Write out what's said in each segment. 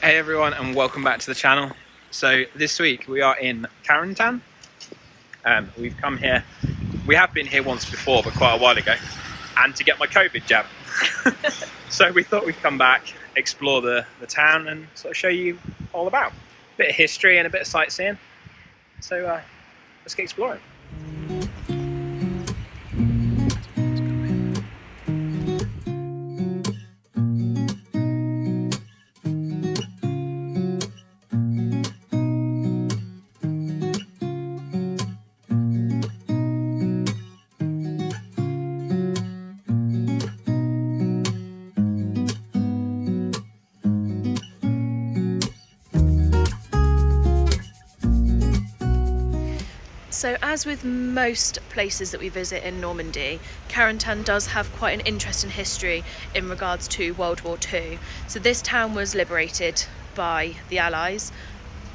Hey everyone, and welcome back to the channel. So this week we are in Carantan. We've come here, we have been here once before, but quite a while ago, and to get my COVID jab. So we thought we'd come back, explore the town and sort of show you all about. A bit of history and a bit of sightseeing. So let's get exploring. So as with most places that we visit in Normandy, Carantan does have quite an interesting history in regards to World War II. So this town was liberated by the Allies,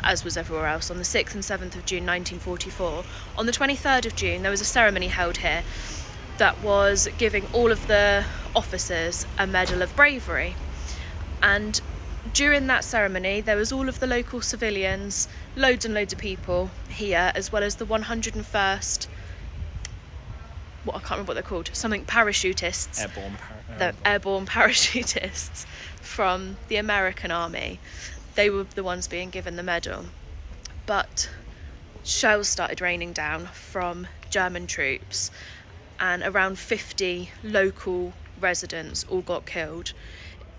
as was everywhere else, on the 6th and 7th of June 1944. On the 23rd of June there was a ceremony held here that was giving all of the officers a Medal of Bravery. And during that ceremony there was all of the local civilians, loads and loads of people here, as well as the 101st, I can't remember what they're called, something parachutists, airborne parachutists from the American army. They were the ones being given the medal. But shells started raining down from German troops and around 50 local residents all got killed.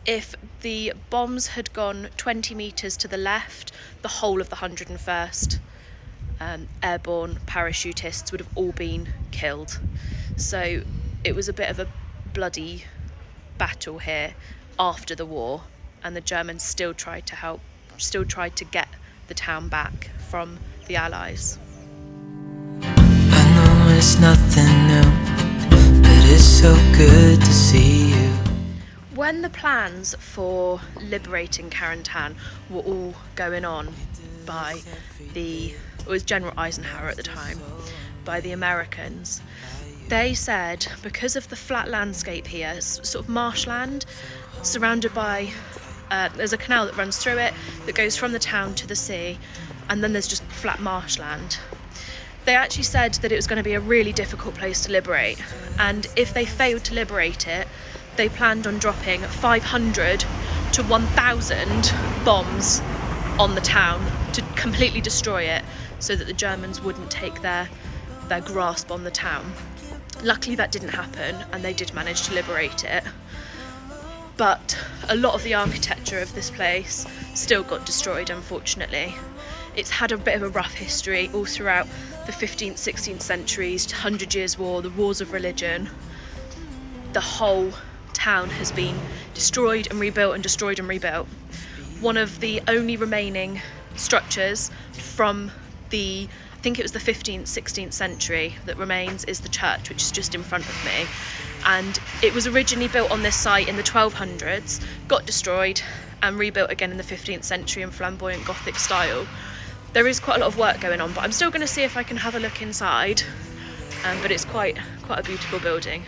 If the bombs had gone 20 metres to the left, the whole of the 101st airborne parachutists would have all been killed. So it was a bit of a bloody battle here after the war, and the Germans still tried to get the town back from the Allies. I know it's nothing new, but it's so good to see you. When the plans for liberating Carantan were all going on by it was General Eisenhower at the time, by the Americans, they said because of the flat landscape here, sort of marshland, surrounded by, there's a canal that runs through it that goes from the town to the sea, and then there's just flat marshland. They actually said that it was going to be a really difficult place to liberate, and if they failed to liberate it, they planned on dropping 500 to 1,000 bombs on the town to completely destroy it, so that the Germans wouldn't take their grasp on the town. Luckily that didn't happen, and they did manage to liberate it. But a lot of the architecture of this place still got destroyed, unfortunately. It's had a bit of a rough history all throughout the 15th, 16th centuries, 100 Years' War, the wars of religion. The whole town has been destroyed and rebuilt and destroyed and rebuilt. One of the only remaining structures from I think it was the 15th, 16th century that remains is the church, which is just in front of me. And it was originally built on this site in the 1200s, got destroyed and rebuilt again in the 15th century in flamboyant Gothic style. There is quite a lot of work going on, but I'm still going to see if I can have a look inside. But it's quite a beautiful building.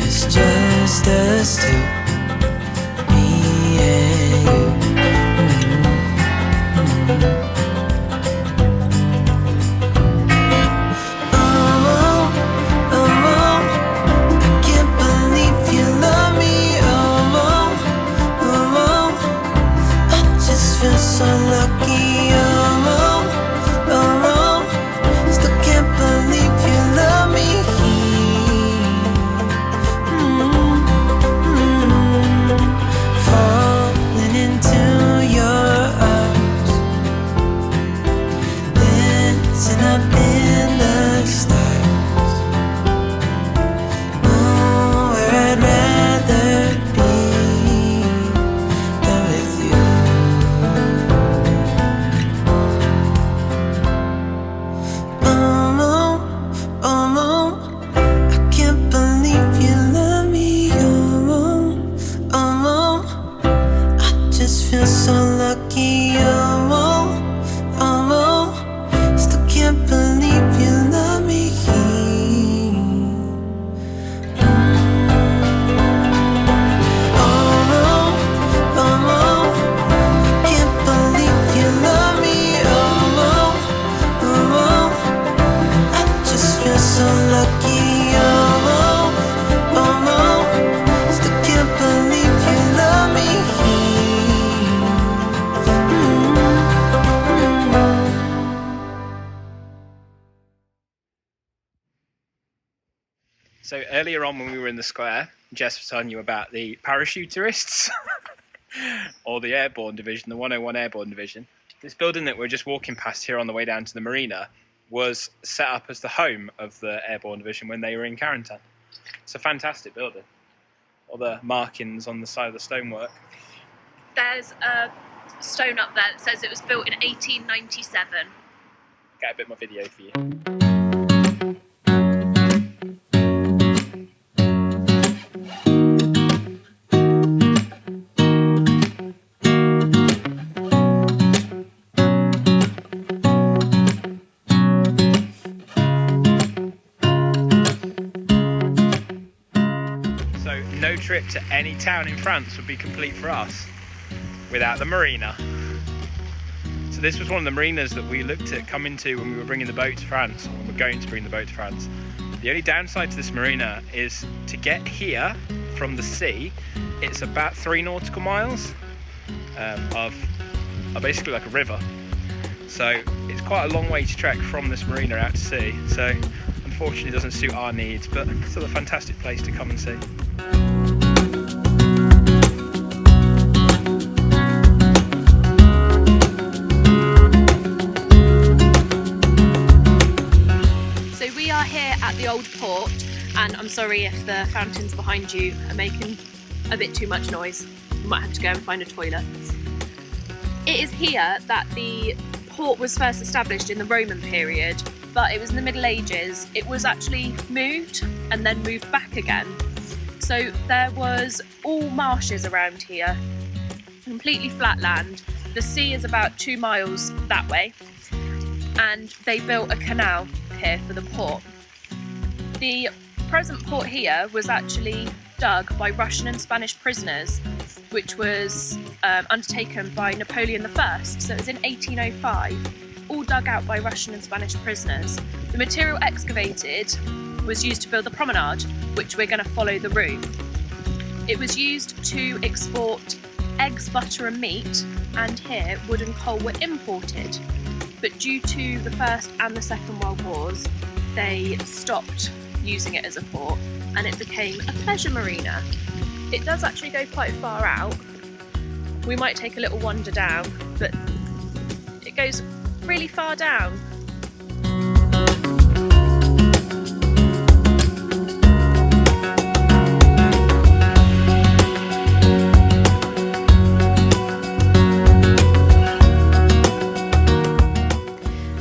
It's just us two, me and you. Oh, oh, oh, I can't believe you love me. Oh, oh, oh, I just feel so lucky. Oh, oh, oh, still can't believe you love me. Falling into earlier on when we were in the square, Jess was telling you about the parachuterists, or the airborne division, the 101 airborne division. This building that we're just walking past here on the way down to the marina was set up as the home of the airborne division when they were in Carantan. It's a fantastic building. All the markings on the side of the stonework. There's a stone up there that says it was built in 1897. Get a bit more video for you. So no trip to any town in France would be complete for us without the marina. So this was one of the marinas that we looked at coming to when we were bringing the boat to France, or when we were going to bring the boat to France. The only downside to this marina is to get here from the sea, it's about 3 nautical miles of basically like a river. So it's quite a long way to trek from this marina out to sea. So unfortunately it doesn't suit our needs, but it's still a fantastic place to come and see. At the old port, and I'm sorry if the fountains behind you are making a bit too much noise. You might have to go and find a toilet. It is here that the port was first established in the Roman period, but it was in the Middle Ages. It was actually moved and then moved back again. So there was all marshes around here, completely flat land. The sea is about 2 miles that way, and they built a canal here for the port. The present port here was actually dug by Russian and Spanish prisoners, which was undertaken by Napoleon I. So it was in 1805, all dug out by Russian and Spanish prisoners. The material excavated was used to build the promenade, which we're going to follow the route. It was used to export eggs, butter and meat, and here wood and coal were imported. But due to the First and the Second World Wars, they stopped using it as a port and it became a pleasure marina. It does actually go quite far out. We might take a little wander down, but it goes really far down.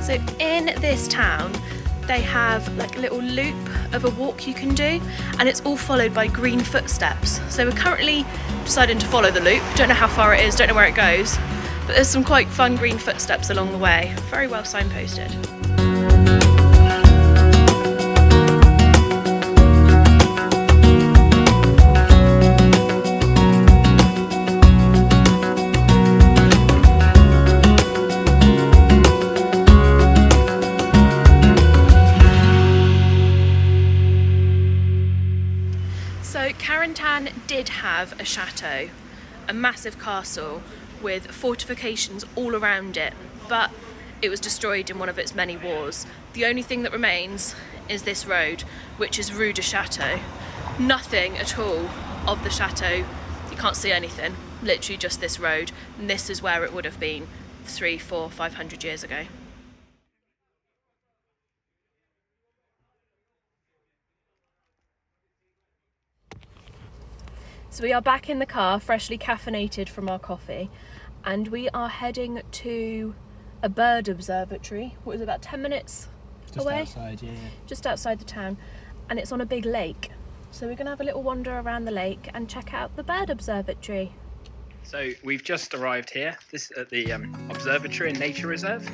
So in this town, they have like a little loop of a walk you can do, and it's all followed by green footsteps. So we're currently deciding to follow the loop. Don't know how far it is, don't know where it goes, but there's some quite fun green footsteps along the way. Very well signposted. So Carantan did have a chateau, a massive castle with fortifications all around it, but it was destroyed in one of its many wars. The only thing that remains is this road, which is Rue de Chateau. Nothing at all of the chateau, you can't see anything, literally just this road, and this is where it would have been 300, 400, 500 years ago. So we are back in the car, freshly caffeinated from our coffee, and we are heading to a bird observatory. What was it, about 10 minutes away? Just outside, yeah. Just outside the town, and it's on a big lake. So we're going to have a little wander around the lake and check out the bird observatory. So we've just arrived here. This is at the Observatory and Nature Reserve.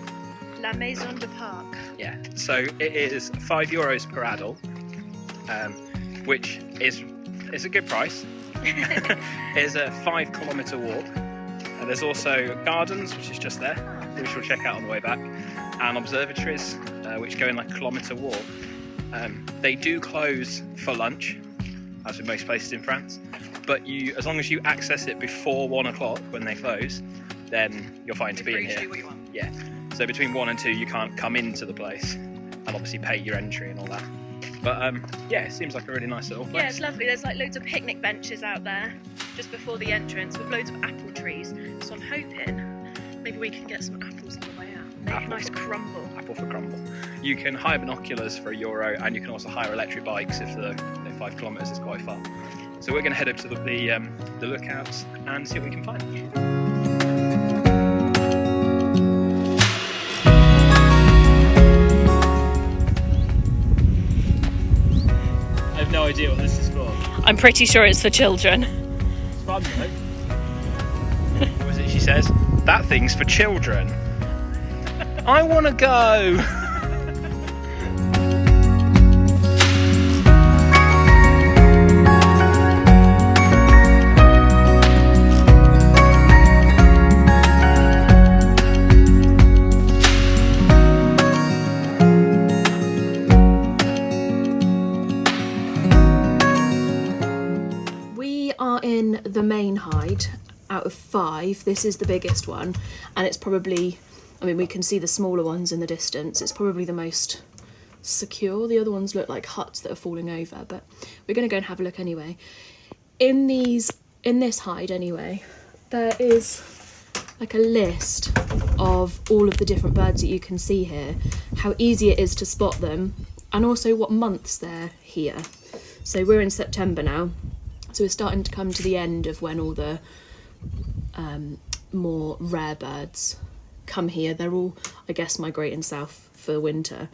La Maison de Parc. Yeah. So it is €5 per adult, which is a good price. It's a 5-kilometre walk. And there's also gardens, which is just there, which we'll check out on the way back, and observatories, which go in like a kilometre walk. They do close for lunch, as with most places in France, but as long as you access it before 1 o'clock when they close, then you're fine to be in here. Yeah. So between 1 and 2 you can't come into the place, and obviously pay your entry and all that. But yeah, it seems like a really nice little place. Yeah, it's lovely. There's like loads of picnic benches out there just before the entrance with loads of apple trees. So I'm hoping maybe we can get some apples on the way out. Make a nice crumble. Apple for crumble. You can hire binoculars for €1, and you can also hire electric bikes if the 5 kilometres is quite far. So we're going to head up to the lookouts and see what we can find. I have no idea what this is for. I'm pretty sure it's for children. It's fun, though. What was it she says? That thing's for children. I want to go. We are in the main hide. Out of 5, this is the biggest one, and it's probably, I mean, we can see the smaller ones in the distance. It's probably the most secure. The other ones look like huts that are falling over, but we're going to go and have a look anyway. In this hide anyway, there is like a list of all of the different birds that you can see here, how easy it is to spot them, and also what months they're here. So we're in September now, so we're starting to come to the end of when all the more rare birds come here. They're all, I guess, migrating south for winter,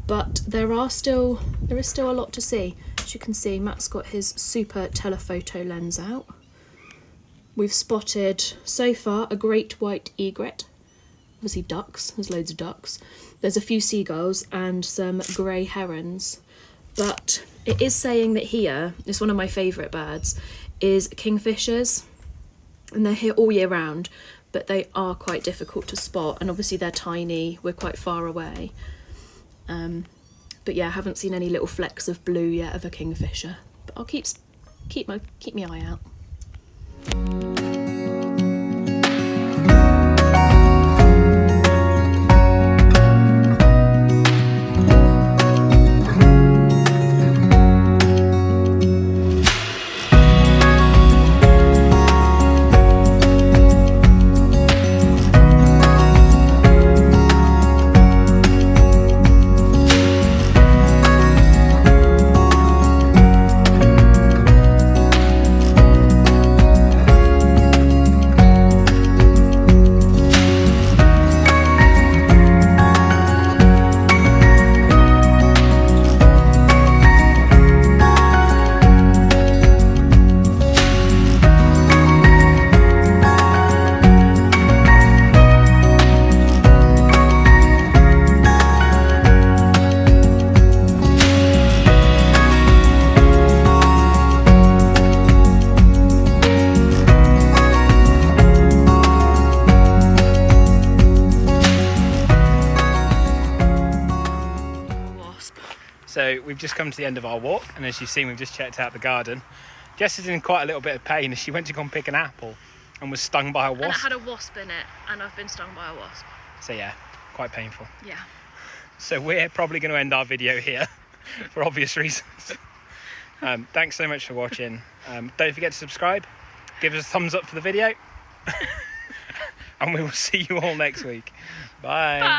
but there is still a lot to see. As you can see, Matt's got his super telephoto lens out. We've spotted so far a great white egret, obviously ducks, there's loads of ducks, there's a few seagulls and some grey herons, but it is saying that here, it's one of my favourite birds, is kingfishers. And they're here all year round, but they are quite difficult to spot, and obviously they're tiny, we're quite far away. But yeah, I haven't seen any little flecks of blue yet of a kingfisher, but I'll keep my eye out. So we've just come to the end of our walk, and as you've seen, we've just checked out the garden. Jess is in quite a little bit of pain as she went to go and pick an apple and was stung by a wasp. And it had a wasp in it, and I've been stung by a wasp. So yeah, quite painful. Yeah. So we're probably going to end our video here for obvious reasons. Thanks so much for watching. Don't forget to subscribe, give us a thumbs up for the video, and we will see you all next week. Bye. Bye.